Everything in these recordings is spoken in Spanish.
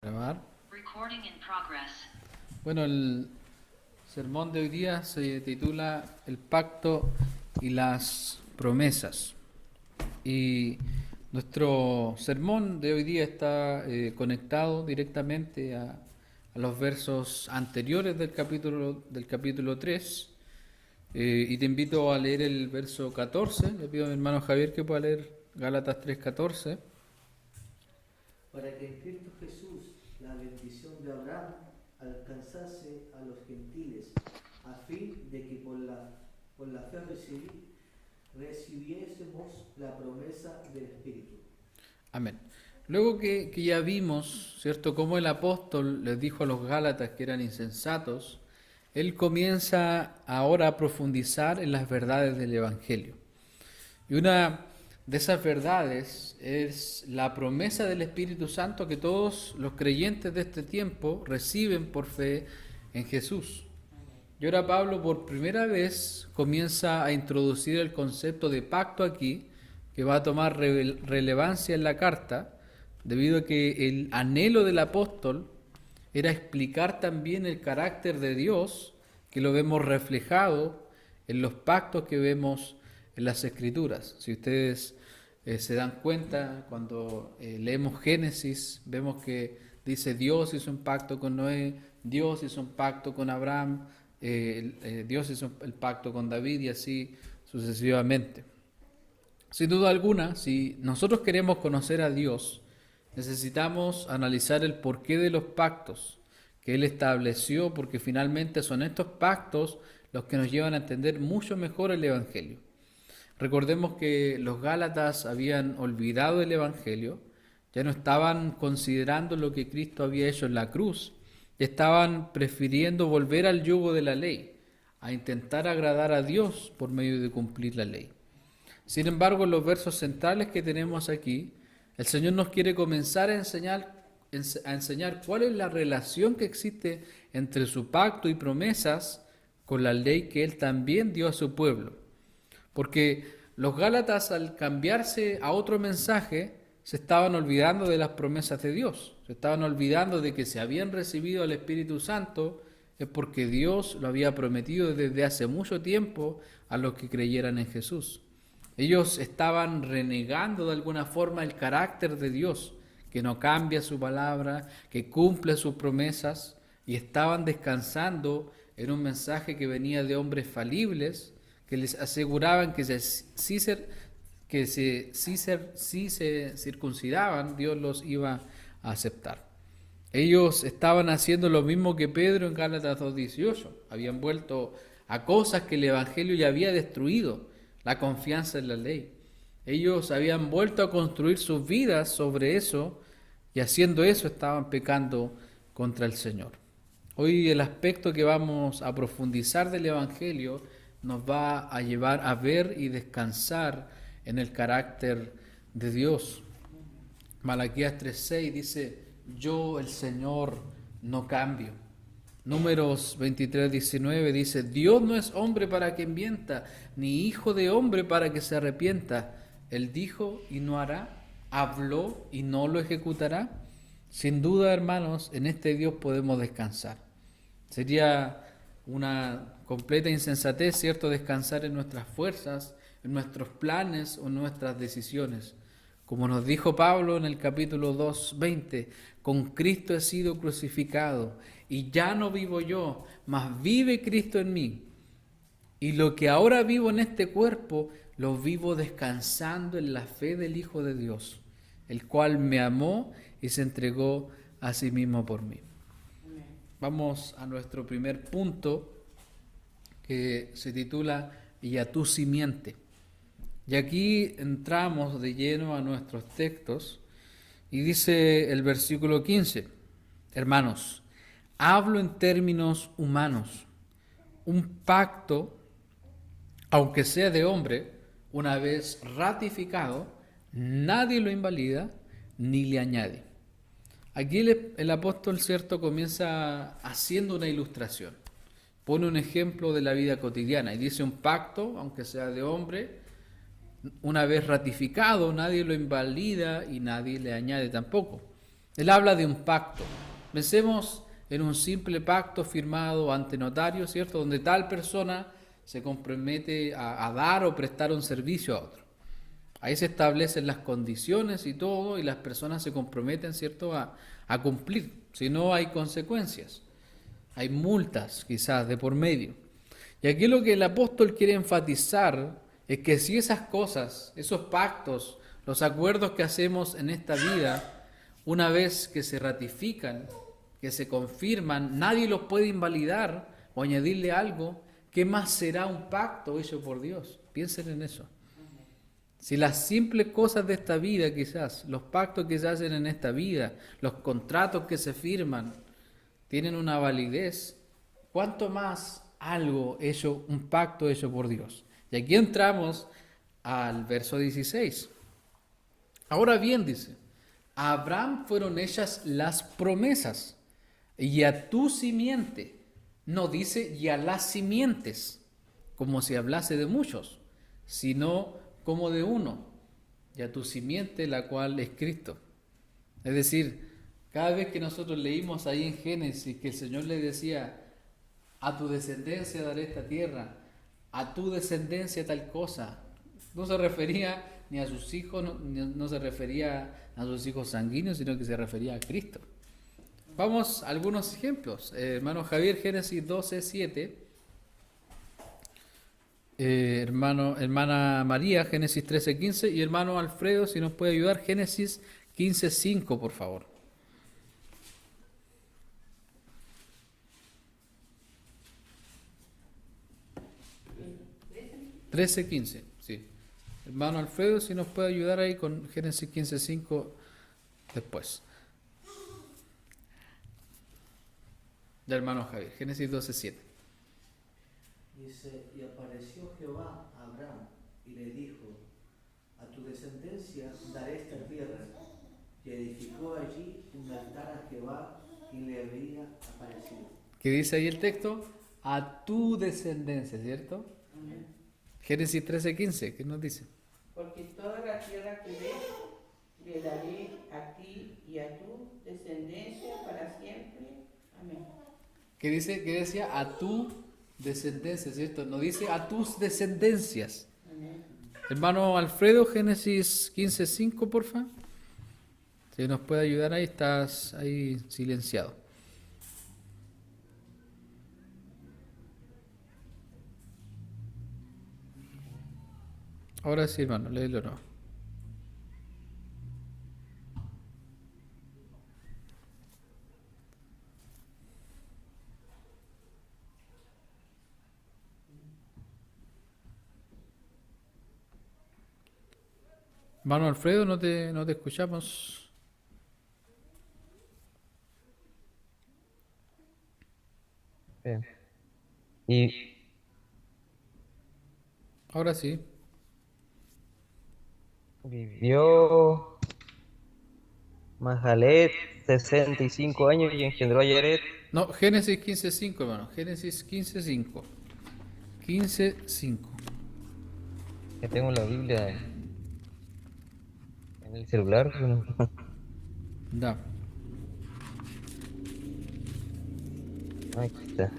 Grabar. Recording in progress. Bueno, el sermón de hoy día se titula El pacto y las promesas. Y nuestro sermón de hoy día está conectado directamente a los versos anteriores del capítulo 3. Y te invito a leer el verso 14. Le pido a mi hermano Javier que pueda leer Gálatas 3:14. Para que en Cristo Jesús la bendición de Abraham alcanzase a los gentiles, a fin de que por la fe recibiésemos la promesa del Espíritu. Amén. Luego que ya vimos, ¿cierto?, cómo el apóstol les dijo a los Gálatas que eran insensatos, él comienza ahora a profundizar en las verdades del Evangelio. Y una de esas verdades es la promesa del Espíritu Santo que todos los creyentes de este tiempo reciben por fe en Jesús. Y ahora Pablo por primera vez comienza a introducir el concepto de pacto aquí, que va a tomar relevancia en la carta, debido a que el anhelo del apóstol era explicar también el carácter de Dios, que lo vemos reflejado en los pactos que vemos en las Escrituras. Si ustedes se dan cuenta, cuando leemos Génesis, vemos que dice Dios hizo un pacto con Noé, Dios hizo un pacto con Abraham, Dios hizo el pacto con David y así sucesivamente. Sin duda alguna, si nosotros queremos conocer a Dios, necesitamos analizar el porqué de los pactos que Él estableció, porque finalmente son estos pactos los que nos llevan a entender mucho mejor el Evangelio. Recordemos que los Gálatas habían olvidado el Evangelio, ya no estaban considerando lo que Cristo había hecho en la cruz, estaban prefiriendo volver al yugo de la ley, a intentar agradar a Dios por medio de cumplir la ley. Sin embargo, en los versos centrales que tenemos aquí, el Señor nos quiere comenzar a enseñar cuál es la relación que existe entre su pacto y promesas con la ley que Él también dio a su pueblo. Porque los Gálatas, al cambiarse a otro mensaje, se estaban olvidando de las promesas de Dios. Se estaban olvidando de que si habían recibido al Espíritu Santo es porque Dios lo había prometido desde hace mucho tiempo a los que creyeran en Jesús. Ellos estaban renegando de alguna forma el carácter de Dios, que no cambia su palabra, que cumple sus promesas, y estaban descansando en un mensaje que venía de hombres falibles, que les aseguraban que si se circuncidaban, Dios los iba a aceptar. Ellos estaban haciendo lo mismo que Pedro en Gálatas 2:18. Habían vuelto a cosas que el Evangelio ya había destruido, la confianza en la ley. Ellos habían vuelto a construir sus vidas sobre eso y haciendo eso estaban pecando contra el Señor. Hoy el aspecto que vamos a profundizar del Evangelio nos va a llevar a ver y descansar en el carácter de Dios. Malaquías 3:6 dice: yo el Señor no cambio. Números 23:19 dice: Dios no es hombre para que mienta, ni hijo de hombre para que se arrepienta. Él dijo y no hará, habló y no lo ejecutará. Sin duda, hermanos, en este Dios podemos descansar. Sería una completa insensatez, ¿cierto?, descansar en nuestras fuerzas, en nuestros planes o en nuestras decisiones. Como nos dijo Pablo en el capítulo 2:20, con Cristo he sido crucificado y ya no vivo yo, mas vive Cristo en mí. Y lo que ahora vivo en este cuerpo, lo vivo descansando en la fe del Hijo de Dios, el cual me amó y se entregó a sí mismo por mí. Vamos a nuestro primer punto, que se titula Y a tu simiente. Y aquí entramos de lleno a nuestros textos y dice el versículo 15: hermanos, hablo en términos humanos. Un pacto, aunque sea de hombre, una vez ratificado, nadie lo invalida ni le añade. Aquí el apóstol, cierto, comienza haciendo una ilustración. Pone un ejemplo de la vida cotidiana y dice: un pacto, aunque sea de hombre, una vez ratificado, nadie lo invalida y nadie le añade tampoco. Él habla de un pacto. Pensemos en un simple pacto firmado ante notario, ¿cierto? Donde tal persona se compromete a dar o prestar un servicio a otro. Ahí se establecen las condiciones y todo, y las personas se comprometen, ¿cierto?, a cumplir. Si no, hay consecuencias. Hay multas, quizás, de por medio. Y aquí lo que el apóstol quiere enfatizar es que si esas cosas, esos pactos, los acuerdos que hacemos en esta vida, una vez que se ratifican, que se confirman, nadie los puede invalidar o añadirle algo, ¿qué más será un pacto hecho por Dios? Piensen en eso. Si las simples cosas de esta vida quizás, los pactos que se hacen en esta vida, los contratos que se firman, tienen una validez, ¿cuánto más algo hecho, un pacto hecho por Dios? Y aquí entramos al verso 16. Ahora bien, dice, a Abraham fueron hechas las promesas, y a tu simiente, no dice y a las simientes, como si hablase de muchos, sino como de uno, y a tu simiente, la cual es Cristo. Es decir, cada vez que nosotros leímos ahí en Génesis que el Señor le decía, a tu descendencia daré esta tierra, a tu descendencia tal cosa, no se refería ni a sus hijos, no se refería a sus hijos sanguíneos, sino que se refería a Cristo. Vamos a algunos ejemplos. Hermano Javier, Génesis 12:7. Hermana María, Génesis 13:15. Y hermano Alfredo, si nos puede ayudar, Génesis 15:5, por favor. 13:15, sí. Hermano Alfredo, si nos puede ayudar ahí con Génesis 15:5 después. De hermano Javier, Génesis 12:7. Dice, y apareció Jehová a Abraham y le dijo, a tu descendencia daré esta tierra. Y edificó allí un altar a Jehová y le había aparecido. ¿Qué dice ahí el texto? A tu descendencia, ¿cierto? Amén. Génesis 13:15, ¿qué nos dice? Porque toda la tierra que ves, le daré a ti y a tu descendencia para siempre. Amén. ¿Qué dice? ¿Qué decía? A tu descendencia, ¿cierto? No dice a tus descendencias. Amén. Hermano Alfredo, Génesis 15:5, porfa. Si nos puede ayudar ahí, estás ahí silenciado. Ahora sí, hermano, léelo no. Hermano Alfredo, no te escuchamos. Bien. Y Ahora sí. vivió Mahalet 65 años y engendró a Yaret. No, Génesis 15:5, hermano. Génesis 15:5. 15:5. Que tengo la Biblia en el celular. Bueno. Da. Aquí está.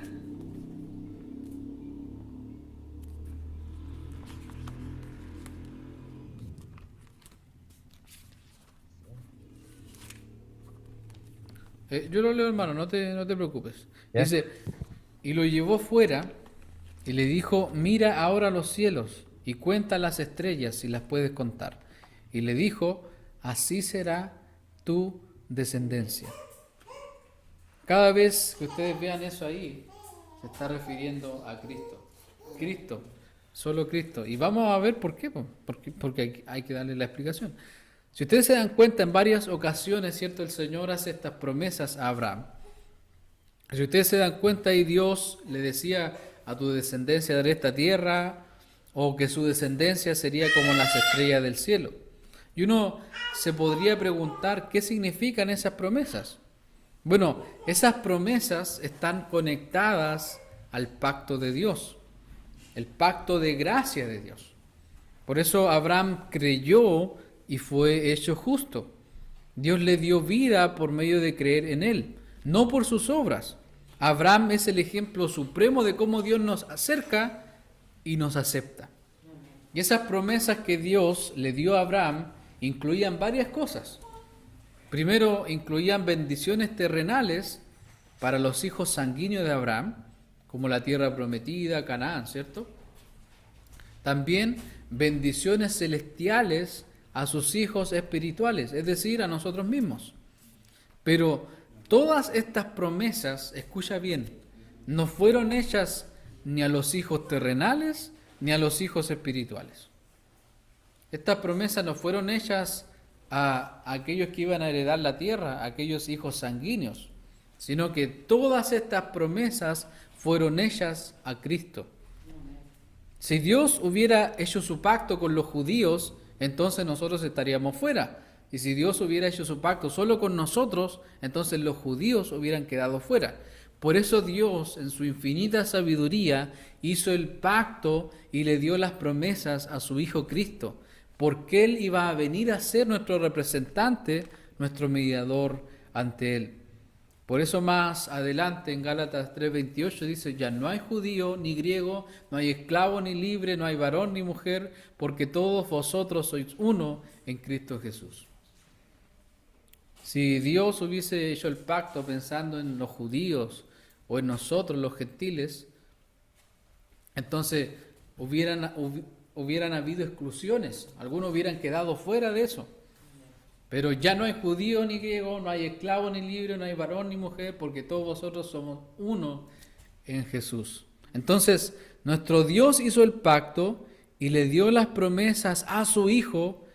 Yo lo leo, hermano, no te preocupes. ¿Ya? Dice, y lo llevó fuera y le dijo, mira ahora los cielos y cuenta las estrellas si las puedes contar. Y le dijo, así será tu descendencia. Cada vez que ustedes vean eso ahí, se está refiriendo a Cristo. Cristo, solo Cristo. Y vamos a ver por qué, porque hay que darle la explicación. Si ustedes se dan cuenta, en varias ocasiones, ¿cierto? El Señor hace estas promesas a Abraham. Si ustedes se dan cuenta, y Dios le decía, a tu descendencia daré esta tierra, o que su descendencia sería como las estrellas del cielo. Y uno se podría preguntar, ¿qué significan esas promesas? Bueno, esas promesas están conectadas al pacto de Dios, el pacto de gracia de Dios. Por eso Abraham creyó y fue hecho justo. Dios le dio vida por medio de creer en Él, no por sus obras. Abraham es el ejemplo supremo de cómo Dios nos acerca y nos acepta. Y esas promesas que Dios le dio a Abraham incluían varias cosas. Primero, incluían bendiciones terrenales para los hijos sanguíneos de Abraham, como la tierra prometida, Canaán, ¿cierto? También bendiciones celestiales a sus hijos espirituales, es decir, a nosotros mismos. Pero todas estas promesas, escucha bien, no fueron hechas ni a los hijos terrenales ni a los hijos espirituales. Estas promesas no fueron hechas a aquellos que iban a heredar la tierra, a aquellos hijos sanguíneos, sino que todas estas promesas fueron hechas a Cristo. Si Dios hubiera hecho su pacto con los judíos, entonces nosotros estaríamos fuera. Y si Dios hubiera hecho su pacto solo con nosotros, entonces los judíos hubieran quedado fuera. Por eso Dios, en su infinita sabiduría, hizo el pacto y le dio las promesas a su Hijo Cristo, porque Él iba a venir a ser nuestro representante, nuestro mediador ante Él. Por eso más adelante en Gálatas 3:28 dice, ya no hay judío ni griego, no hay esclavo ni libre, no hay varón ni mujer, porque todos vosotros sois uno en Cristo Jesús. Si Dios hubiese hecho el pacto pensando en los judíos o en nosotros los gentiles, entonces hubieran habido exclusiones, algunos hubieran quedado fuera de eso. Pero ya no hay judío ni griego, no hay esclavo ni libre, no hay varón ni mujer, porque todos vosotros somos uno en Jesús. Entonces, nuestro Dios hizo el pacto y le dio las promesas a su Hijo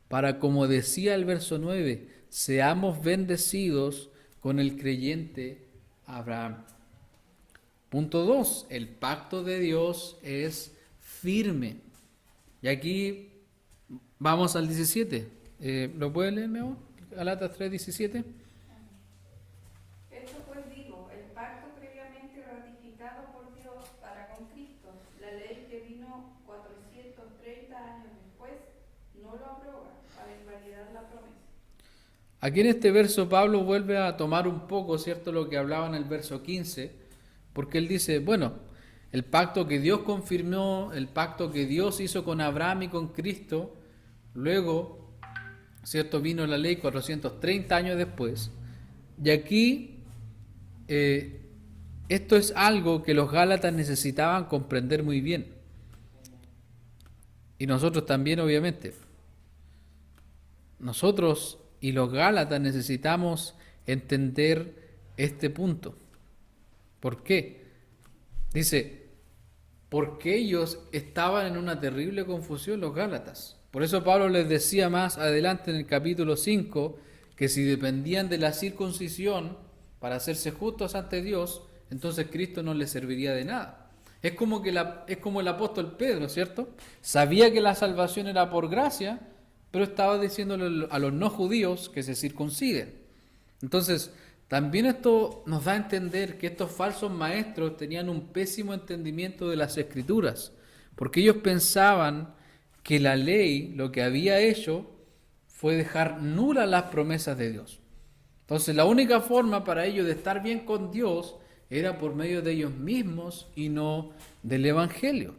para, como decía el verso 9, seamos bendecidos con el creyente Abraham. Punto 2, el pacto de Dios es firme. Y aquí vamos al 17. ¿Lo puede leer, mi amor? Gálatas 3:17. Esto pues digo, el pacto previamente ratificado por Dios para con Cristo, la ley que vino 430 años después, no lo abroga para invalidar la promesa. Aquí en este verso Pablo vuelve a tomar un poco, ¿cierto?, lo que hablaba en el verso 15, porque él dice, bueno, el pacto que Dios confirmó, el pacto que Dios hizo con Abraham y con Cristo, luego, ¿cierto?, vino la ley 430 años después. Y aquí esto es algo que los gálatas necesitaban comprender muy bien. Y nosotros también, obviamente. Nosotros y los gálatas necesitamos entender este punto. ¿Por qué? Dice, porque ellos estaban en una terrible confusión, los gálatas. Por eso Pablo les decía más adelante en el capítulo 5 que si dependían de la circuncisión para hacerse justos ante Dios, entonces Cristo no les serviría de nada. Es como el apóstol Pedro, ¿cierto? Sabía que la salvación era por gracia, pero estaba diciéndole a los no judíos que se circunciden. Entonces, también esto nos da a entender que estos falsos maestros tenían un pésimo entendimiento de las Escrituras, porque ellos pensaban que la ley lo que había hecho fue dejar nulas las promesas de Dios. Entonces la única forma para ellos de estar bien con Dios era por medio de ellos mismos y no del Evangelio.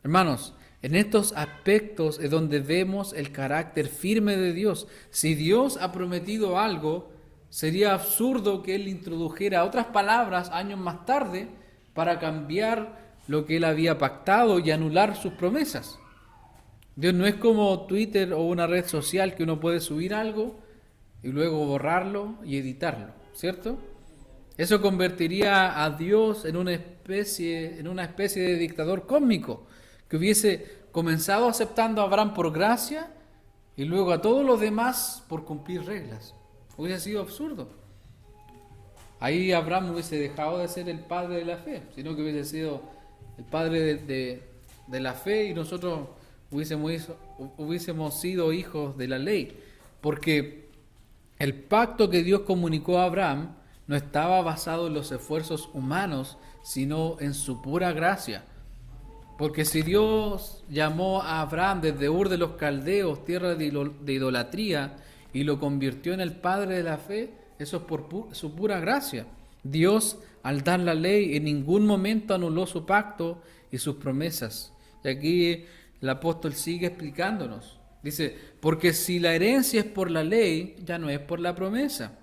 Hermanos, en estos aspectos es donde vemos el carácter firme de Dios. Si Dios ha prometido algo, sería absurdo que Él introdujera otras palabras años más tarde para cambiar lo que Él había pactado y anular sus promesas. Dios no es como Twitter o una red social que uno puede subir algo y luego borrarlo y editarlo, ¿cierto? Eso convertiría a Dios en una especie de dictador cósmico que hubiese comenzado aceptando a Abraham por gracia y luego a todos los demás por cumplir reglas. Hubiese sido absurdo. Ahí Abraham hubiese dejado de ser el padre de la fe, sino que hubiese sido el padre de la fe y nosotros hubiésemos sido hijos de la ley, porque el pacto que Dios comunicó a Abraham no estaba basado en los esfuerzos humanos, sino en su pura gracia. Porque si Dios llamó a Abraham desde Ur de los Caldeos, tierra de idolatría, y lo convirtió en el padre de la fe, eso es por su pura gracia. Dios, al dar la ley, en ningún momento anuló su pacto y sus promesas. Y aquí el apóstol sigue explicándonos. Dice, porque si la herencia es por la ley, ya no es por la promesa,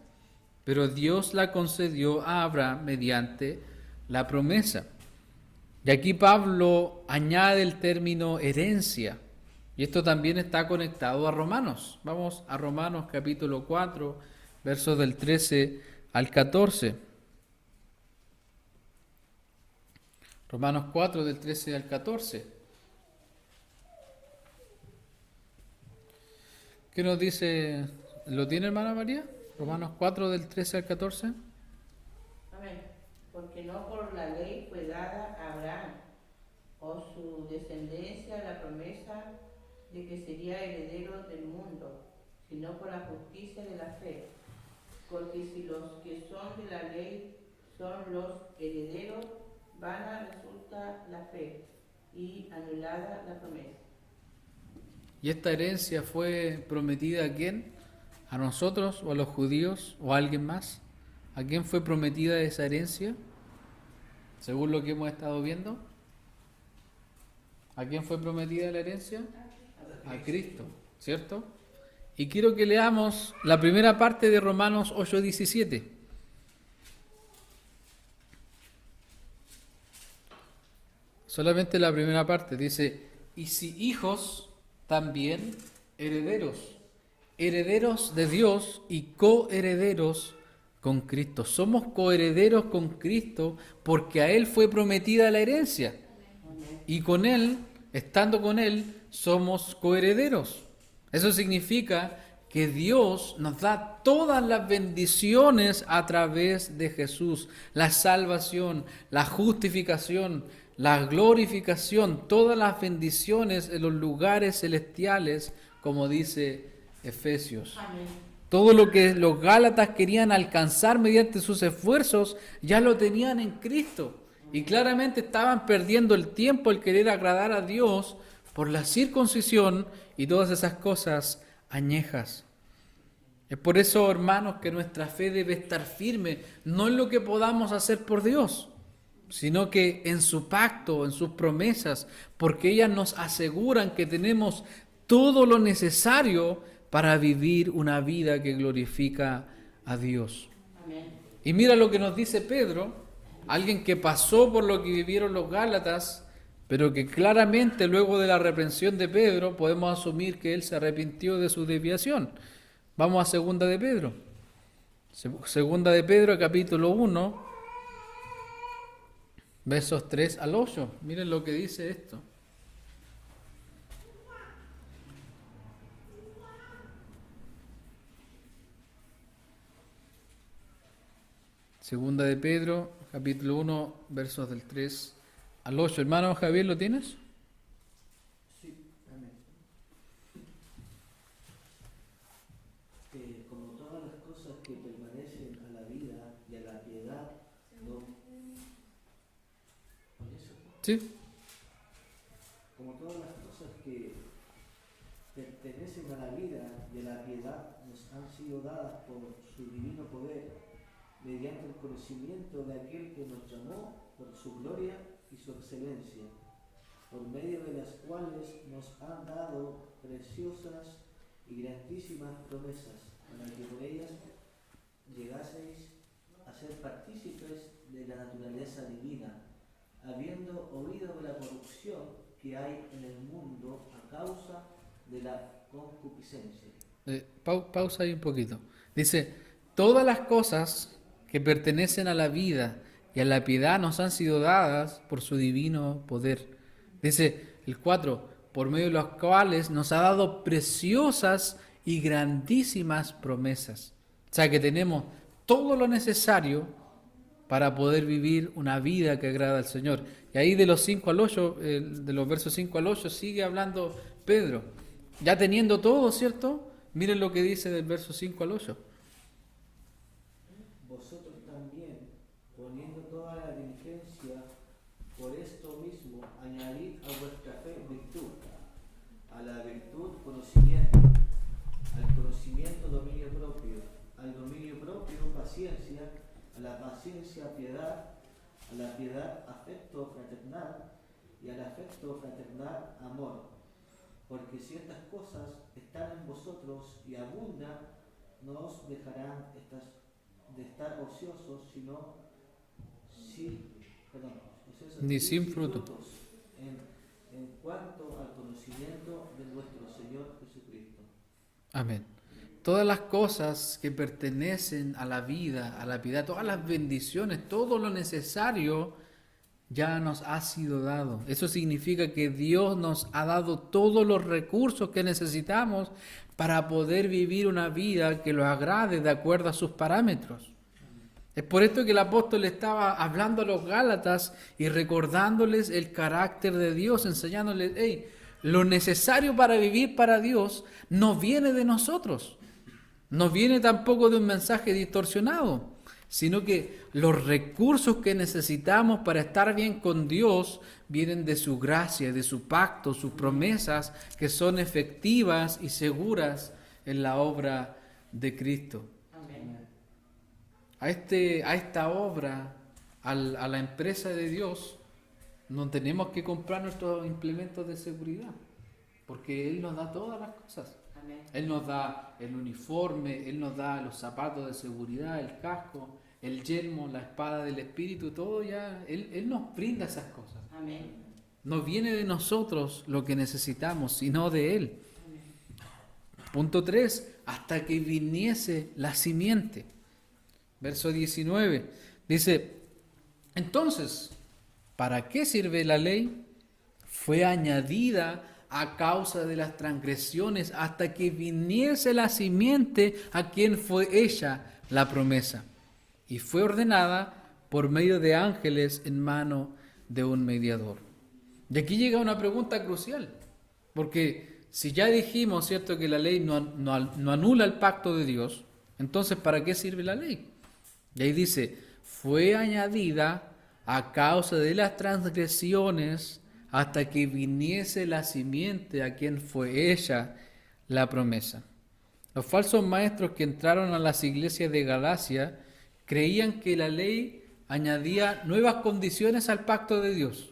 pero Dios la concedió a Abraham mediante la promesa. Y aquí Pablo añade el término herencia, y esto también está conectado a Romanos. Vamos a Romanos capítulo 4, versos del 13 al 14. Romanos 4, del 13 al 14. ¿Qué nos dice? ¿Lo tiene, hermana María? Romanos 4, del 13 al 14. Amén. Porque no por la ley fue dada a Abraham o su descendencia la promesa de que sería heredero del mundo, sino por la justicia de la fe. Porque si los que son de la ley son los herederos, vana resulta la fe y anulada la promesa. ¿Y esta herencia fue prometida a quién? ¿A nosotros o a los judíos o a alguien más? ¿A quién fue prometida esa herencia? Según lo que hemos estado viendo. ¿A quién fue prometida la herencia? A Cristo, ¿cierto? Y quiero que leamos la primera parte de Romanos 8:17. Solamente la primera parte dice, y si hijos, también herederos, herederos de Dios y coherederos con Cristo. Somos coherederos con Cristo porque a Él fue prometida la herencia. Y con Él, estando con Él, somos coherederos. Eso significa que Dios nos da todas las bendiciones a través de Jesús. La salvación, la justificación, la glorificación, todas las bendiciones en los lugares celestiales, como dice Efesios. Amén. Todo lo que los Gálatas querían alcanzar mediante sus esfuerzos, ya lo tenían en Cristo. Y claramente estaban perdiendo el tiempo el querer agradar a Dios por la circuncisión y todas esas cosas añejas. Es por eso, hermanos, que nuestra fe debe estar firme, no en lo que podamos hacer por Dios, sino que en su pacto, en sus promesas, porque ellas nos aseguran que tenemos todo lo necesario para vivir una vida que glorifica a Dios. Amén. Y mira lo que nos dice Pedro, alguien que pasó por lo que vivieron los Gálatas, pero que claramente luego de la reprensión de Pedro podemos asumir que él se arrepintió de su desviación. Vamos a Segunda de Pedro. Segunda de Pedro, capítulo 1, versos 3 al 8. Miren lo que dice esto. Segunda de Pedro, capítulo 1, versos del 3 al 8. Hermano Javier, ¿lo tienes? Sí, amén. Como todas las cosas que permanecen a la vida y a la piedad, no. ¿Con eso? Sí. Como todas las cosas que pertenecen a la vida y a la piedad nos han sido dadas por su divino poder, mediante el conocimiento de aquel que nos llamó por su gloria y su excelencia, por medio de las cuales nos han dado preciosas y grandísimas promesas, para que por ellas llegaseis a ser partícipes de la naturaleza divina, habiendo oído de la corrupción que hay en el mundo a causa de la concupiscencia. Pausa ahí un poquito. Dice, todas las cosas que pertenecen a la vida y a la piedad nos han sido dadas por su divino poder. Dice el 4, por medio de los cuales nos ha dado preciosas y grandísimas promesas. O sea que tenemos todo lo necesario para poder vivir una vida que agrada al Señor. Y ahí de los 5 al 8, de los versos 5 al 8, sigue hablando Pedro. Ya teniendo todo, ¿cierto? Miren lo que dice del verso 5 al 8. Vosotros también, poniendo toda la diligencia, por esto mismo, añadid a vuestra fe virtud, a la virtud conocimiento, al conocimiento, dominio propio, al dominio propio, paciencia, a la paciencia, piedad, a la piedad, afecto fraternal, y al afecto fraternal, amor. Porque si estas cosas están en vosotros y abundan, no os dejarán de estar ociosos, sino ni sin fruto. frutos en cuanto al conocimiento de nuestro Señor Jesucristo. Amén. Todas las cosas que pertenecen a la vida, a la piedad, todas las bendiciones, todo lo necesario ya nos ha sido dado. Eso significa que Dios nos ha dado todos los recursos que necesitamos para poder vivir una vida que lo agrade de acuerdo a sus parámetros. Es por esto que el apóstol estaba hablando a los Gálatas y recordándoles el carácter de Dios, enseñándoles, hey, lo necesario para vivir para Dios no viene de nosotros, no viene tampoco de un mensaje distorsionado, sino que los recursos que necesitamos para estar bien con Dios vienen de su gracia, de su pacto, sus promesas que son efectivas y seguras en la obra de Cristo. A esta obra, a la empresa de Dios, no tenemos que comprar nuestros implementos de seguridad, porque Él nos da todas las cosas. Amén. Él nos da el uniforme, Él nos da los zapatos de seguridad, el casco, el yelmo, la espada del Espíritu, todo ya, Él nos brinda esas cosas. Amén. No viene de nosotros lo que necesitamos, sino de Él. Punto 3, hasta que viniese la simiente. Verso 19, dice, entonces, ¿para qué sirve la ley? Fue añadida a causa de las transgresiones hasta que viniese la simiente a quien fue ella la promesa. Y fue ordenada por medio de ángeles en mano de un mediador. Y aquí llega una pregunta crucial, porque si ya dijimos, ¿cierto?, que la ley no anula el pacto de Dios, entonces ¿para qué sirve la ley? Y ahí dice, fue añadida a causa de las transgresiones hasta que viniese la simiente a quien fue ella la promesa. Los falsos maestros que entraron a las iglesias de Galacia creían que la ley añadía nuevas condiciones al pacto de Dios.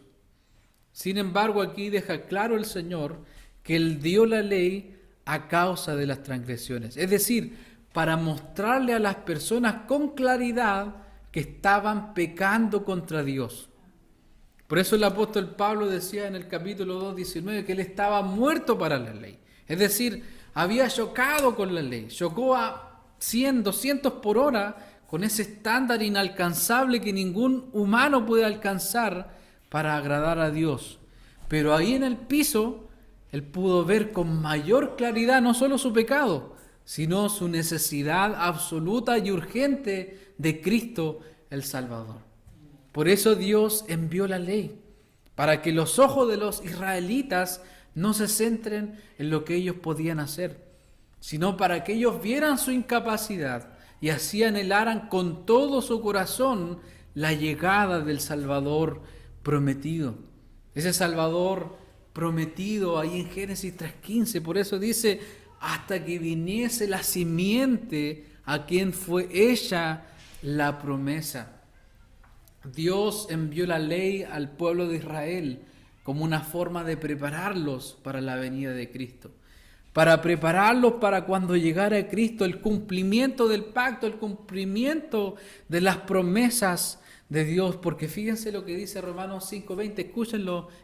Sin embargo, aquí deja claro el Señor que Él dio la ley a causa de las transgresiones. Es decir, para mostrarle a las personas con claridad que estaban pecando contra Dios. Por eso el apóstol Pablo decía en el capítulo 2:19 que él estaba muerto para la ley. Es decir, había chocado con la ley, chocó a 100, 200 por hora con ese estándar inalcanzable que ningún humano puede alcanzar para agradar a Dios. Pero ahí en el piso, él pudo ver con mayor claridad no solo su pecado, sino su necesidad absoluta y urgente de Cristo el Salvador. Por eso Dios envió la ley, para que los ojos de los israelitas no se centren en lo que ellos podían hacer, sino para que ellos vieran su incapacidad y así anhelaran con todo su corazón la llegada del Salvador prometido. Ese Salvador prometido ahí en Génesis 3:15, por eso dice, hasta que viniese la simiente a quien fue ella la promesa. Dios envió la ley al pueblo de Israel como una forma de prepararlos para la venida de Cristo, para prepararlos para cuando llegara Cristo, el cumplimiento del pacto, el cumplimiento de las promesas de Dios, porque fíjense lo que dice Romanos 5:20,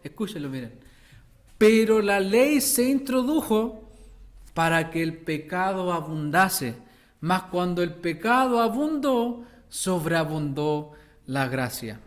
escúchenlo, miren. Pero la ley se introdujo para que el pecado abundase, mas cuando el pecado abundó, sobreabundó la gracia.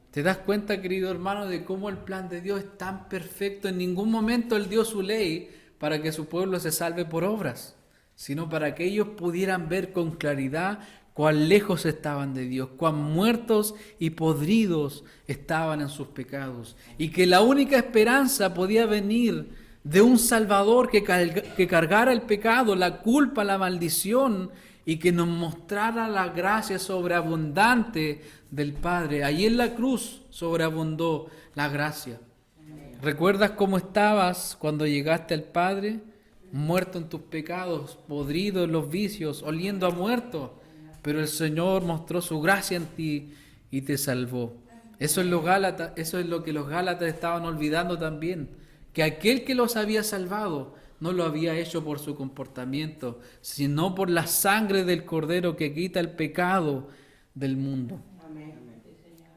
¿Te das cuenta, querido hermano, de cómo el plan de Dios es tan perfecto? En ningún momento Él dio su ley para que su pueblo se salve por obras, sino para que ellos pudieran ver con claridad cuán lejos estaban de Dios, cuán muertos y podridos estaban en sus pecados, y que la única esperanza podía venir de un Salvador que cargara el pecado, la culpa, la maldición, y que nos mostrara la gracia sobreabundante del Padre. Allí en la cruz sobreabundó la gracia. ¿Recuerdas cómo estabas cuando llegaste al Padre? muerto en tus pecados, podrido en los vicios, oliendo a muerto, pero el Señor mostró su gracia en ti y te salvó. Eso es lo que los Gálatas estaban olvidando también, que aquel que los había salvado no lo había hecho por su comportamiento, sino por la sangre del Cordero que quita el pecado del mundo. Amén.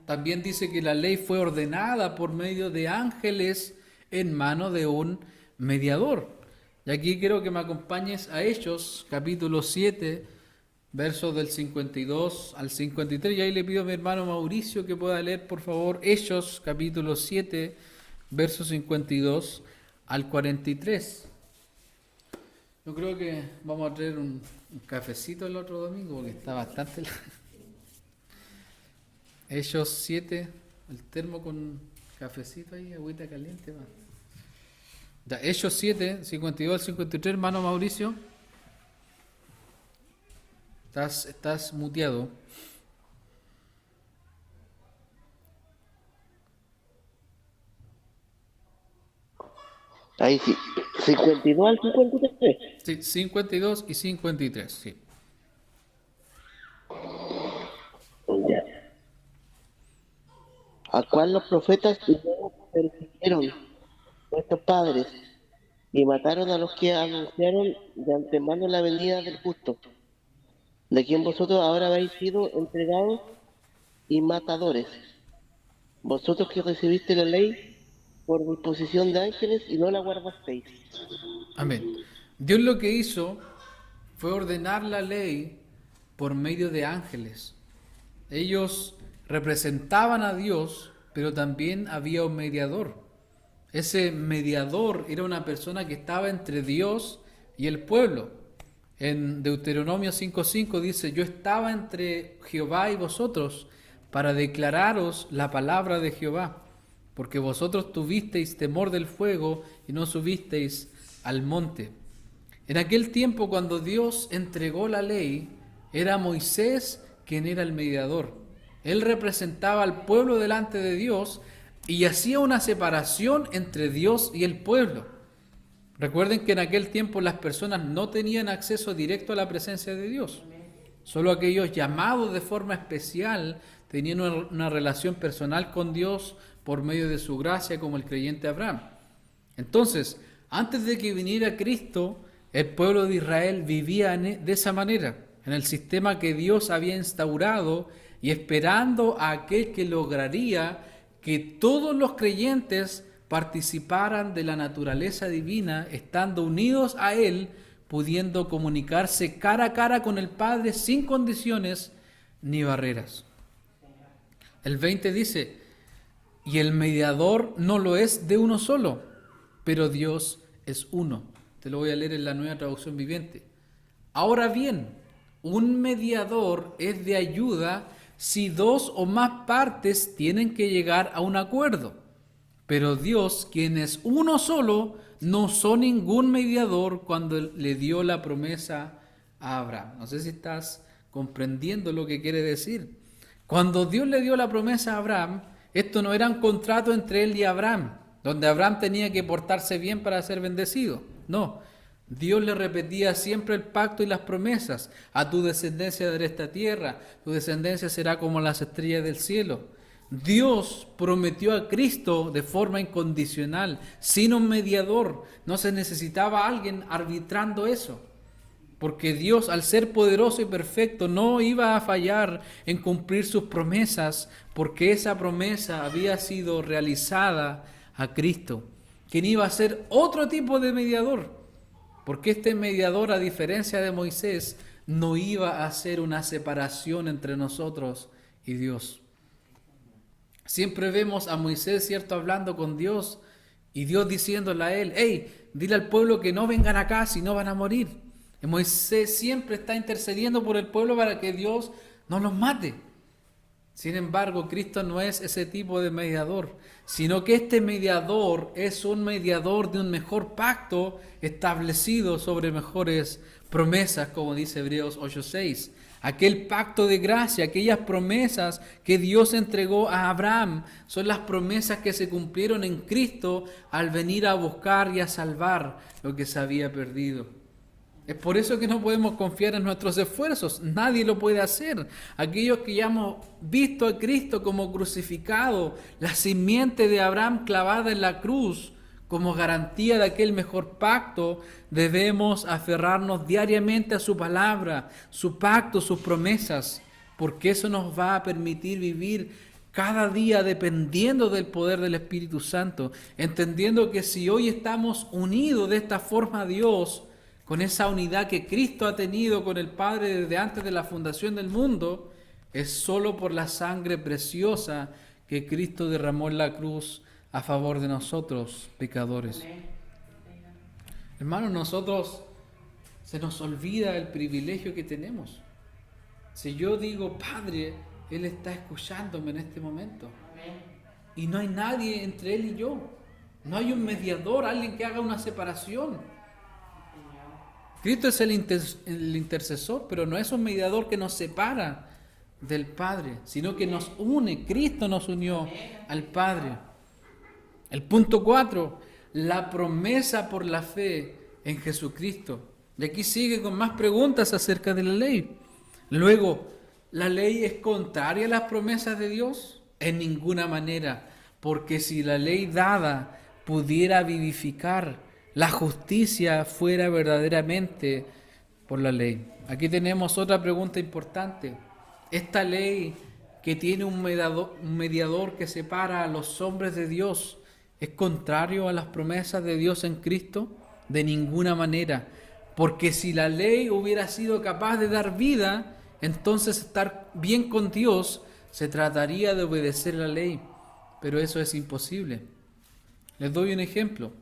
También dice que la ley fue ordenada por medio de ángeles en mano de un mediador. Y aquí quiero que me acompañes a Hechos, capítulo 7, versos del 52 al 53. Y ahí le pido a mi hermano Mauricio que pueda leer, por favor, Hechos, capítulo 7, versos 52 al 43. Yo creo que vamos a traer un cafecito el otro domingo porque está bastante largo. Hechos 7, el termo con cafecito ahí, agüita caliente. Va. Ya, Hechos 7, 52 al 53, hermano Mauricio. Estás muteado. Ahí sí. 52 al 53. Sí, 52 y 53, sí. Ya. A cual los profetas persiguieron nuestros padres y mataron a los que anunciaron de antemano la venida del justo, de quien vosotros ahora habéis sido entregados y matadores. Vosotros que recibiste la ley por disposición de ángeles y no la guardasteis. Amén. Dios lo que hizo fue ordenar la ley por medio de ángeles. Ellos representaban a Dios, pero también había un mediador. Ese mediador era una persona que estaba entre Dios y el pueblo. En Deuteronomio 5:5 dice: yo estaba entre Jehová y vosotros para declararos la palabra de Jehová, porque vosotros tuvisteis temor del fuego y no subisteis al monte. En aquel tiempo, cuando Dios entregó la ley, era Moisés quien era el mediador. Él representaba al pueblo delante de Dios y hacía una separación entre Dios y el pueblo. Recuerden que en aquel tiempo las personas no tenían acceso directo a la presencia de Dios. Solo aquellos llamados de forma especial tenían una relación personal con Dios por medio de su gracia, como el creyente Abraham. Entonces, antes de que viniera Cristo, el pueblo de Israel vivía de esa manera, en el sistema que Dios había instaurado y esperando a aquel que lograría que todos los creyentes participaran de la naturaleza divina, estando unidos a Él, pudiendo comunicarse cara a cara con el Padre sin condiciones ni barreras. El 20 dice: y el mediador no lo es de uno solo, pero Dios es uno. Te lo voy a leer en la Nueva Traducción Viviente. Ahora bien, un mediador es de ayuda si dos o más partes tienen que llegar a un acuerdo. Pero Dios, quien es uno solo, no usó ningún mediador cuando le dio la promesa a Abraham. No sé si estás comprendiendo lo que quiere decir. Cuando Dios le dio la promesa a Abraham, esto no era un contrato entre él y Abraham, donde Abraham tenía que portarse bien para ser bendecido. No, Dios le repetía siempre el pacto y las promesas. A tu descendencia daré esta tierra, tu descendencia será como las estrellas del cielo. Dios prometió a Cristo de forma incondicional, sin un mediador. No se necesitaba alguien arbitrando eso, porque Dios, al ser poderoso y perfecto, no iba a fallar en cumplir sus promesas, porque esa promesa había sido realizada a Cristo, quien iba a ser otro tipo de mediador, porque este mediador, a diferencia de Moisés, no iba a hacer una separación entre nosotros y Dios. Siempre vemos a Moisés, ¿cierto?, hablando con Dios y Dios diciéndole a él: hey, dile al pueblo que no vengan acá, si no van a morir. Y Moisés siempre está intercediendo por el pueblo para que Dios no los mate. Sin embargo, Cristo no es ese tipo de mediador, sino que este mediador es un mediador de un mejor pacto establecido sobre mejores promesas, como dice Hebreos 8:6. Aquel pacto de gracia, aquellas promesas que Dios entregó a Abraham, son las promesas que se cumplieron en Cristo al venir a buscar y a salvar lo que se había perdido. Es por eso que no podemos confiar en nuestros esfuerzos. Nadie lo puede hacer. Aquellos que ya hemos visto a Cristo como crucificado, la simiente de Abraham clavada en la cruz, como garantía de aquel mejor pacto, debemos aferrarnos diariamente a su palabra, su pacto, sus promesas, porque eso nos va a permitir vivir cada día dependiendo del poder del Espíritu Santo, entendiendo que si hoy estamos unidos de esta forma a Dios, con esa unidad que Cristo ha tenido con el Padre desde antes de la fundación del mundo, es solo por la sangre preciosa que Cristo derramó en la cruz a favor de nosotros, pecadores. Hermanos, nosotros se nos olvida el privilegio que tenemos. Si yo digo, Padre, Él está escuchándome en este momento. Y no hay nadie entre Él y yo. No hay un mediador, alguien que haga una separación. Cristo es el intercesor, pero no es un mediador que nos separa del Padre, sino que nos une. Cristo nos unió al Padre. El punto 4, la promesa por la fe en Jesucristo. Y aquí sigue con más preguntas acerca de la ley. Luego, ¿la ley es contraria a las promesas de Dios? En ninguna manera, porque si la ley dada pudiera vivificar, la justicia fuera verdaderamente por la ley. Aquí tenemos otra pregunta importante. Esta ley que tiene un mediador que separa a los hombres de Dios, ¿es contrario a las promesas de Dios en Cristo? De ninguna manera, porque si la ley hubiera sido capaz de dar vida, entonces estar bien con Dios se trataría de obedecer la ley, pero eso es imposible. Les doy un ejemplo.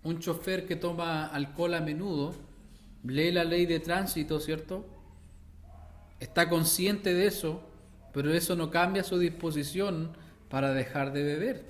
Un chofer que toma alcohol a menudo, lee la ley de tránsito, ¿cierto? Está consciente de eso, pero eso no cambia su disposición para dejar de beber.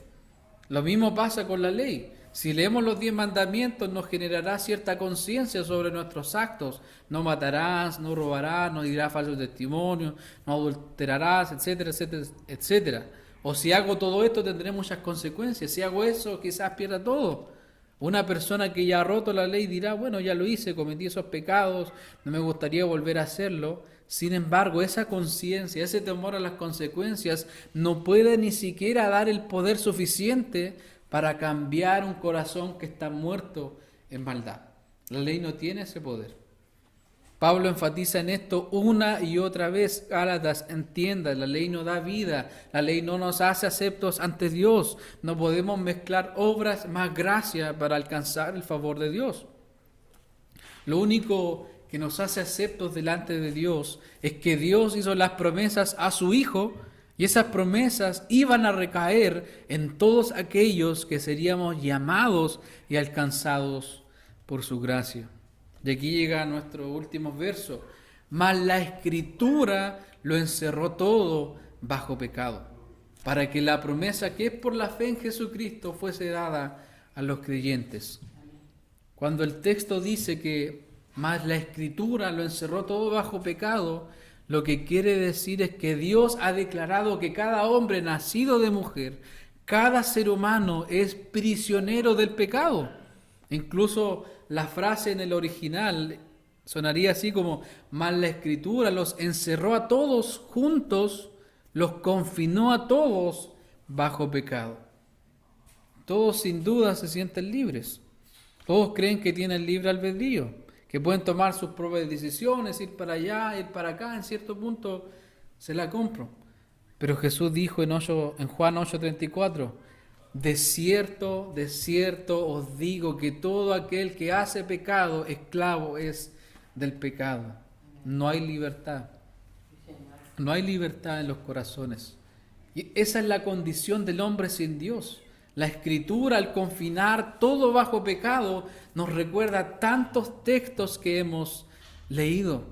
Lo mismo pasa con la ley. Si leemos los 10 mandamientos, nos generará cierta conciencia sobre nuestros actos. No matarás, no robarás, no dirás falso testimonio, no adulterarás, etcétera, etcétera, etcétera. O si hago todo esto, tendré muchas consecuencias. Si hago eso, quizás pierda todo. Una persona que ya ha roto la ley dirá, bueno, ya lo hice, cometí esos pecados, no me gustaría volver a hacerlo. Sin embargo, esa conciencia, ese temor a las consecuencias, no puede ni siquiera dar el poder suficiente para cambiar un corazón que está muerto en maldad. La ley no tiene ese poder. Pablo enfatiza en esto una y otra vez. Gálatas, entienda, la ley no da vida, la ley no nos hace aceptos ante Dios. No podemos mezclar obras más gracia para alcanzar el favor de Dios. Lo único que nos hace aceptos delante de Dios es que Dios hizo las promesas a su Hijo y esas promesas iban a recaer en todos aquellos que seríamos llamados y alcanzados por su gracia. De aquí llega nuestro último verso. Mas la Escritura lo encerró todo bajo pecado, para que la promesa que es por la fe en Jesucristo fuese dada a los creyentes. Cuando el texto dice que mas la Escritura lo encerró todo bajo pecado, lo que quiere decir es que Dios ha declarado que cada hombre nacido de mujer, cada ser humano es prisionero del pecado. Incluso la frase en el original sonaría así como, mas la Escritura los encerró a todos juntos, los confinó a todos bajo pecado. Todos sin duda se sienten libres. Todos creen que tienen libre albedrío, que pueden tomar sus propias decisiones, ir para allá, ir para acá, en cierto punto se la compro. Pero Jesús dijo en Juan 8:34, de cierto os digo que todo aquel que hace pecado, esclavo es del pecado. No hay libertad. No hay libertad en los corazones. Y esa es la condición del hombre sin Dios. La Escritura, al confinar todo bajo pecado, nos recuerda tantos textos que hemos leído.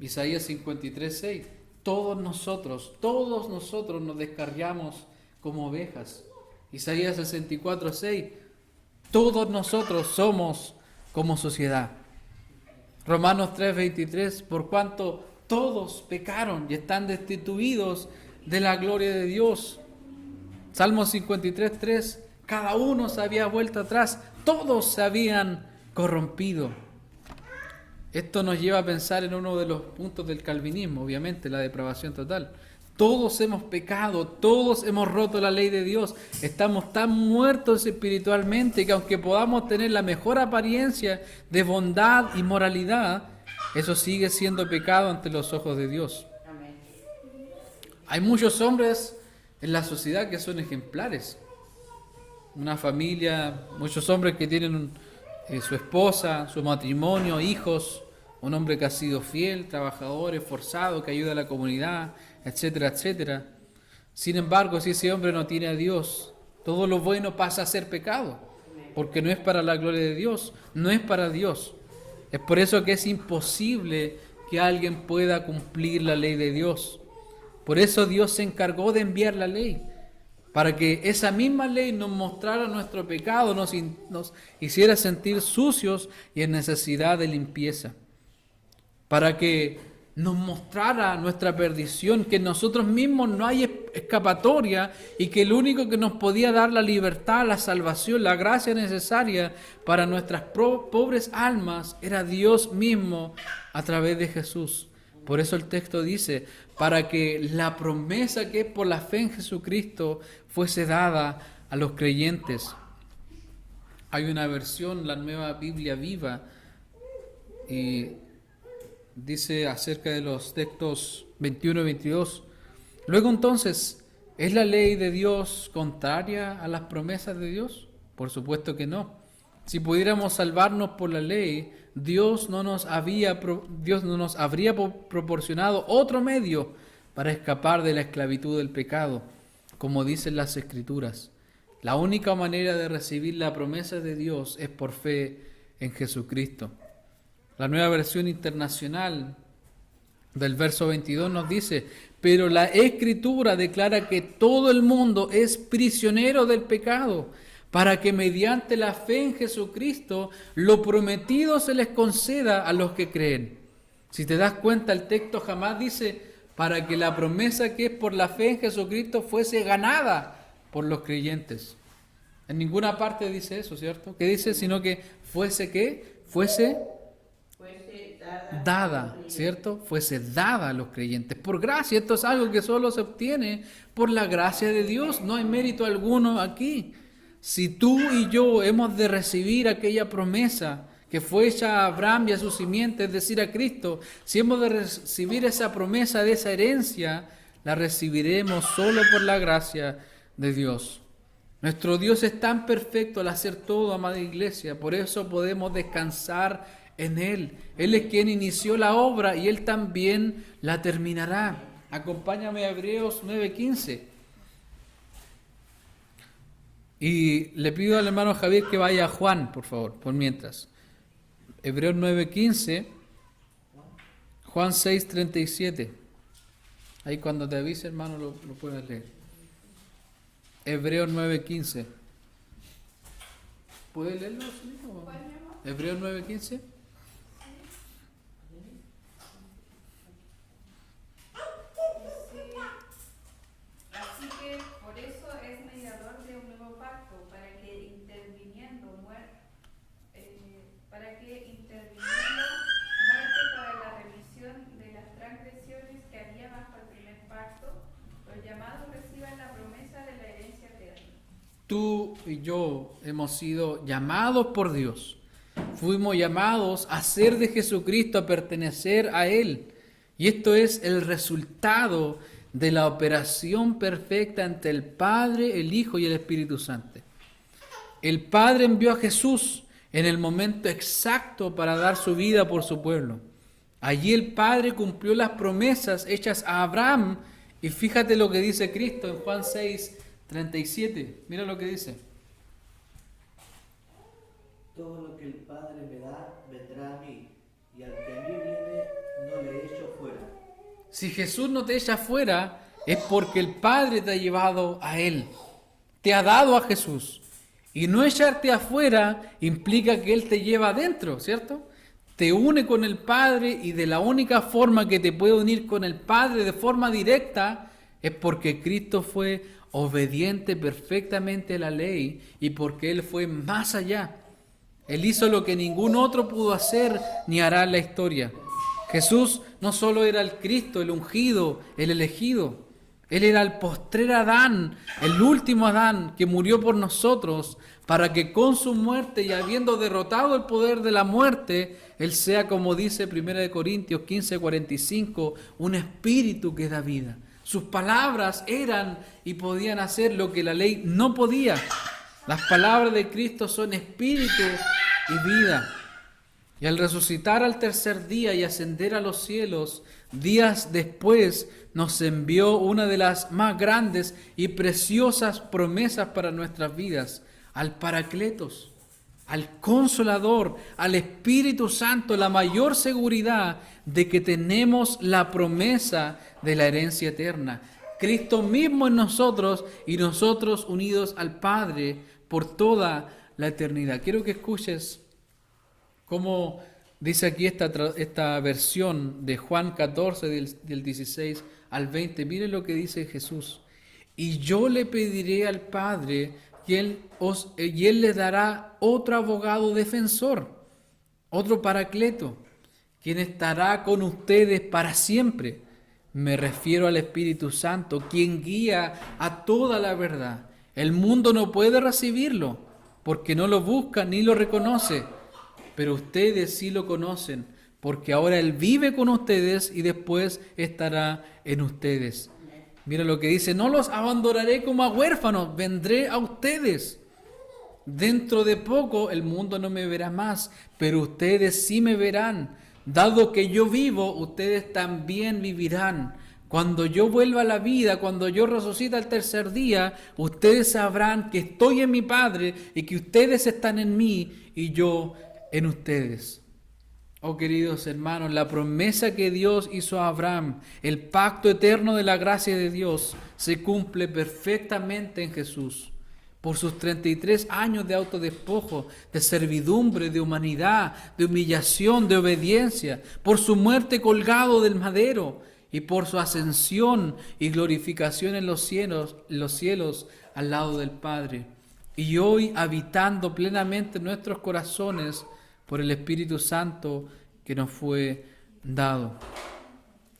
Isaías 53:6. Todos nosotros nos descarriamos como ovejas. Isaías 64:6. Todos nosotros somos como sociedad. Romanos 3:23, por cuanto todos pecaron y están destituidos de la gloria de Dios. Salmo 53:3, cada uno se había vuelto atrás, todos se habían corrompido. Esto nos lleva a pensar en uno de los puntos del calvinismo, obviamente, la depravación total. Todos hemos pecado, todos hemos roto la ley de Dios, estamos tan muertos espiritualmente que aunque podamos tener la mejor apariencia de bondad y moralidad, eso sigue siendo pecado ante los ojos de Dios. Amén. Hay muchos hombres en la sociedad que son ejemplares. Una familia, muchos hombres que tienen su esposa, su matrimonio, hijos, un hombre que ha sido fiel, trabajador, esforzado, que ayuda a la comunidad, etcétera, etcétera. Sin embargo, si ese hombre no tiene a Dios, todo lo bueno pasa a ser pecado, porque no es para la gloria de Dios, no es para Dios. Es por eso que es imposible que alguien pueda cumplir la ley de Dios. Por eso Dios se encargó de enviar la ley, para que esa misma ley nos mostrara nuestro pecado, nos hiciera sentir sucios y en necesidad de limpieza, para que nos mostrara nuestra perdición, que en nosotros mismos no hay escapatoria y que el único que nos podía dar la libertad, la salvación, la gracia necesaria para nuestras pobres almas era Dios mismo a través de Jesús. Por eso el texto dice, para que la promesa que es por la fe en Jesucristo fuese dada a los creyentes. Hay una versión, la Nueva Biblia Viva, y dice acerca de los textos 21 y 22. Luego entonces, ¿es la ley de Dios contraria a las promesas de Dios? Por supuesto que no. Si pudiéramos salvarnos por la ley, Dios no nos habría proporcionado otro medio para escapar de la esclavitud del pecado, como dicen las Escrituras. La única manera de recibir la promesa de Dios es por fe en Jesucristo. La Nueva Versión Internacional del verso 22 nos dice, pero la Escritura declara que todo el mundo es prisionero del pecado, para que mediante la fe en Jesucristo lo prometido se les conceda a los que creen. Si te das cuenta, el texto jamás dice para que la promesa que es por la fe en Jesucristo fuese ganada por los creyentes. En ninguna parte dice eso, ¿cierto? ¿Qué dice? Sino que fuese ¿qué? Fuese dada, ¿cierto? Fuese dada a los creyentes. Por gracia, esto es algo que solo se obtiene por la gracia de Dios. No hay mérito alguno aquí. Si tú y yo hemos de recibir aquella promesa que fue hecha a Abraham y a su simiente, es decir, a Cristo, si hemos de recibir esa promesa de esa herencia, la recibiremos solo por la gracia de Dios. Nuestro Dios es tan perfecto al hacer todo, amada iglesia, por eso podemos descansar en Él. Él es quien inició la obra y Él también la terminará. Acompáñame a Hebreos 9:15. Y le pido al hermano Javier que vaya a Juan, por favor, por mientras. Hebreos 9:15, Juan 6:37. Ahí cuando te avise, hermano, lo puedes leer. Hebreos 9:15. ¿Puedes leerlo? Hebreos 9:15. Así que por eso es mediador de un nuevo pacto, para que interviniendo muerte para la remisión de las transgresiones que había bajo el primer pacto, los llamados reciban la promesa de la herencia eterna. Tú y yo hemos sido llamados por Dios. Fuimos llamados a ser de Jesucristo, a pertenecer a Él. Y esto es el resultado de la operación perfecta entre el Padre, el Hijo y el Espíritu Santo. El Padre envió a Jesús en el momento exacto para dar su vida por su pueblo. Allí el Padre cumplió las promesas hechas a Abraham. Y fíjate lo que dice Cristo en Juan 6:37. Mira lo que dice. Todo lo que el Padre me da, vendrá a mí, y al que a mí viene, no le echo fuera. Si Jesús no te echa fuera, es porque el Padre te ha llevado a Él. Te ha dado a Jesús. Y no echarte afuera implica que Él te lleva adentro, ¿cierto? te une con el Padre, y de la única forma que te puede unir con el Padre de forma directa es porque Cristo fue obediente perfectamente a la ley y porque Él fue más allá. Él hizo lo que ningún otro pudo hacer ni hará en la historia. Jesús no solo era el Cristo, el ungido, el elegido. Él era el postrer Adán, el último Adán que murió por nosotros, para que con su muerte y habiendo derrotado el poder de la muerte, Él sea, como dice 1 Corintios 15:45, un espíritu que da vida. Sus palabras eran y podían hacer lo que la ley no podía. Las palabras de Cristo son espíritu y vida. Y al resucitar al tercer día y ascender a los cielos, días después nos envió una de las más grandes y preciosas promesas para nuestras vidas, al Paracletos, al Consolador, al Espíritu Santo, la mayor seguridad de que tenemos la promesa de la herencia eterna. Cristo mismo en nosotros y nosotros unidos al Padre por toda la eternidad. Quiero que escuches cómo dice aquí esta versión de Juan 14, del 16 al 20. Miren lo que dice Jesús. Y yo le pediré al Padre y Él les dará otro abogado defensor, otro Paracleto, quien estará con ustedes para siempre. Me refiero al Espíritu Santo, quien guía a toda la verdad. El mundo no puede recibirlo, porque no lo busca ni lo reconoce, pero ustedes sí lo conocen, porque ahora Él vive con ustedes y después estará en ustedes. Mira lo que dice: no los abandonaré como a huérfanos, vendré a ustedes. Dentro de poco el mundo no me verá más, pero ustedes sí me verán. Dado que yo vivo, ustedes también vivirán. Cuando yo vuelva a la vida, cuando yo resucite al tercer día, ustedes sabrán que estoy en mi Padre y que ustedes están en mí y yo en ustedes. Oh queridos hermanos, la promesa que Dios hizo a Abraham, el pacto eterno de la gracia de Dios, se cumple perfectamente en Jesús. Por sus 33 años de autodespojo, de servidumbre, de humanidad, de humillación, de obediencia, por su muerte colgado del madero y por su ascensión y glorificación en los cielos al lado del Padre. Y hoy habitando plenamente en nuestros corazones por el Espíritu Santo que nos fue dado.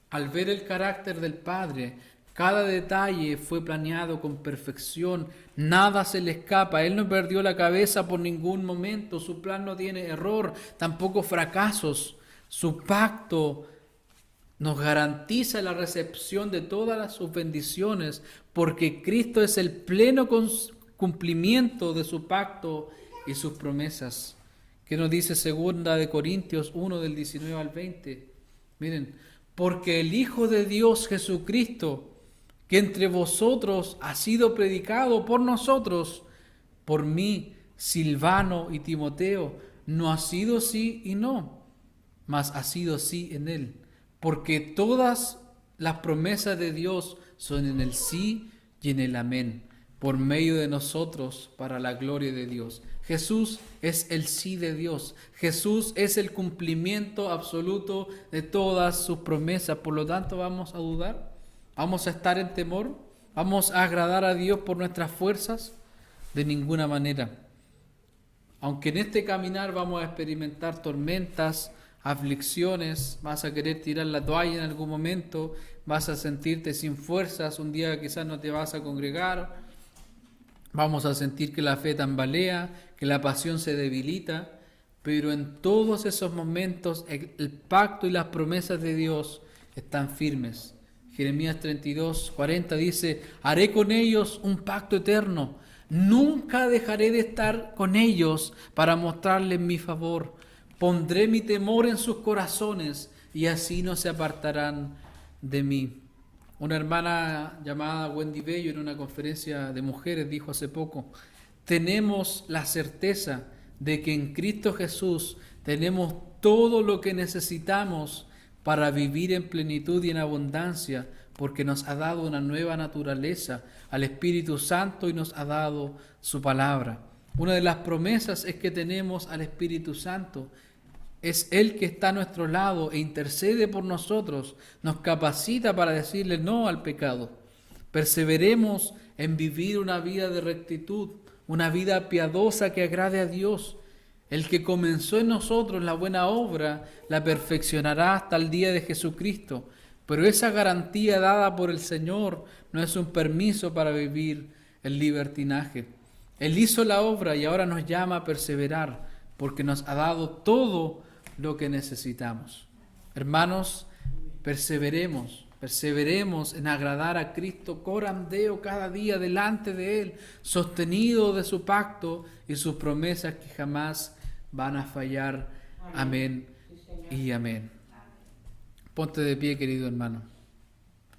Al ver el carácter del Padre, cada detalle fue planeado con perfección, nada se le escapa. Él no perdió la cabeza por ningún momento, su plan no tiene error, tampoco fracasos. Su pacto nos garantiza la recepción de todas sus bendiciones, porque Cristo es el pleno cumplimiento de su pacto y sus promesas. ¿Qué nos dice 2 Corintios 1 del 19 al 20? Miren, porque el Hijo de Dios Jesucristo, que entre vosotros ha sido predicado por nosotros, por mí, Silvano y Timoteo, no ha sido sí y no, mas ha sido sí en Él, porque todas las promesas de Dios son en el sí y en el amén, por medio de nosotros para la gloria de Dios. Jesús es el sí de Dios. Jesús es el cumplimiento absoluto de todas sus promesas. Por lo tanto, ¿vamos a dudar? ¿Vamos a estar en temor? ¿Vamos a agradar a Dios por nuestras fuerzas? De ninguna manera. Aunque en este caminar vamos a experimentar tormentas, aflicciones, vas a querer tirar la toalla en algún momento, vas a sentirte sin fuerzas, un día quizás no te vas a congregar, vamos a sentir que la fe tambalea, que la pasión se debilita, pero en todos esos momentos el pacto y las promesas de Dios están firmes. Jeremías 32:40 dice: haré con ellos un pacto eterno, nunca dejaré de estar con ellos para mostrarles mi favor. Pondré mi temor en sus corazones y así no se apartarán de mí. Una hermana llamada Wendy Bello en una conferencia de mujeres dijo hace poco: tenemos la certeza de que en Cristo Jesús tenemos todo lo que necesitamos para vivir en plenitud y en abundancia, porque nos ha dado una nueva naturaleza al Espíritu Santo y nos ha dado su palabra. Una de las promesas es que tenemos al Espíritu Santo. es Él que está a nuestro lado e intercede por nosotros, nos capacita para decirle no al pecado. Perseveremos en vivir una vida de rectitud, una vida piadosa que agrade a Dios. El que comenzó en nosotros la buena obra, la perfeccionará hasta el día de Jesucristo. Pero esa garantía dada por el Señor no es un permiso para vivir el libertinaje. Él hizo la obra y ahora nos llama a perseverar, porque nos ha dado todo lo que necesitamos. Hermanos, perseveremos en agradar a Cristo coram Deo cada día delante de Él, sostenido de su pacto y sus promesas que jamás van a fallar. Amén y amén. Ponte de pie, querido hermano.